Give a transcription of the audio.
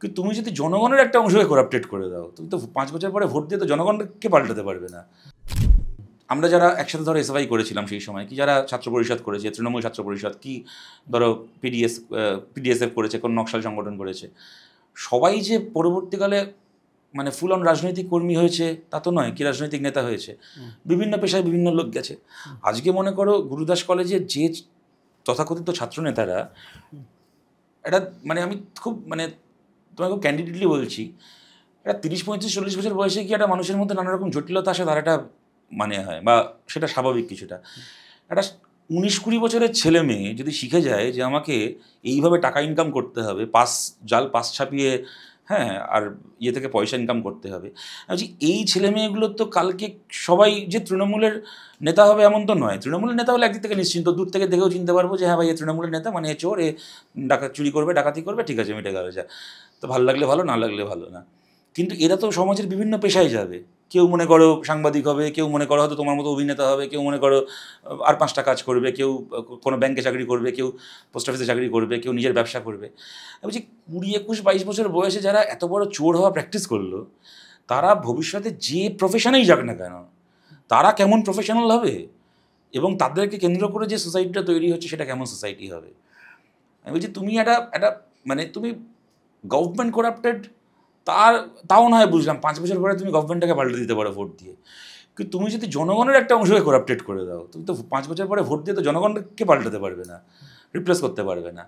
কিন্তু তুমি যদি জনগণের একটা অংশকে করাপ্টেড করে দাও, তুমি তো 5 বছর পরে ভোট দিয়ে তো জনগণকে পাল্টাতে পারবে না। আমরা যারা একসাথে ধরো এসএফআই করেছিলাম সেই সময়, কি যারা ছাত্র পরিষদ করেছে, তৃণমূল ছাত্র পরিষদ, কি ধরো পিডিএসএফ করেছে, কোন নকশাল সংগঠন করেছে, সবাই যে পরবর্তীকালে মানে ফুল অন রাজনৈতিক কর্মী হয়েছে তা তো নয়, কি রাজনৈতিক নেতা হয়েছে। বিভিন্ন পেশায় বিভিন্ন লোক গেছে। আজকে মনে করো গুরুদাস কলেজে যে তথাকথিত ছাত্র নেতারা, এটা মানে আমি খুব মানে তোমাকে খুব ক্যান্ডিডেটলি বলছি, এটা 30, 35, 40 বছর বয়সে কি একটা মানুষের মধ্যে নানা রকম জটিলতা আসে, তার একটা মানে হয়, বা সেটা স্বাভাবিক কিছুটা। একটা 19-20 বছরের ছেলে মেয়ে যদি শিখে যায় যে আমাকে এইভাবে টাকা ইনকাম করতে হবে, জাল পাস ছাপিয়ে, হ্যাঁ, আর ইয়ে থেকে পয়সা ইনকাম করতে হবে, বলছি এই ছেলে মেয়েগুলোর তো কালকে সবাই যে তৃণমূলের নেতা হবে এমন তো নয়। তৃণমূলের নেতা হলে একদিক থেকে নিশ্চিন্ত, দূর থেকে দেখেও চিনতে পারবো যে হ্যাঁ ভাই, এ তৃণমূলের নেতা, মানে এ চোর, এ চুরি করবে, ডাকাতি করবে, ঠিক আছে, মিটে গেল, যা। তো ভালো লাগলে ভালো, না লাগলে ভালো না। কিন্তু এরা তো সমাজের বিভিন্ন পেশায় যাবে। কেউ মনে করো সাংবাদিক হবে, কেউ মনে করো হয়তো তোমার মতো অভিনেতা হবে, কেউ মনে করো আর 5টা কাজ করবে, কেউ কোনো ব্যাংকে চাকরি করবে, কেউ পোস্ট অফিসে চাকরি করবে, কেউ নিজের ব্যবসা করবে। আমি বলছি 20, 21, 22 বছর বয়সে যারা এত বড় চোর হওয়া প্র্যাকটিস করলো, তারা ভবিষ্যতে যে প্রফেশনেই যাক না কেন, তারা কেমন প্রফেশনাল হবে, এবং তাদেরকে কেন্দ্র করে যে সোসাইটিটা তৈরি হচ্ছে সেটা কেমন সোসাইটি হবে। আমি বলছি তুমি একটা মানে তুমি গভর্নমেন্ট করাপ্টেড, তাও নয় বুঝলাম, 5 বছর পরে তুমি গভর্নমেন্টটাকে পাল্টে দিতে পারো ভোট দিয়ে। কিন্তু তুমি যদি জনগণের একটা অংশকে করাপ্টেড করে দাও, তুমি তো 5 বছর পরে ভোট দিয়ে তো জনগণকে পাল্টাতে পারবে না, রিপ্লেস করতে পারবে না।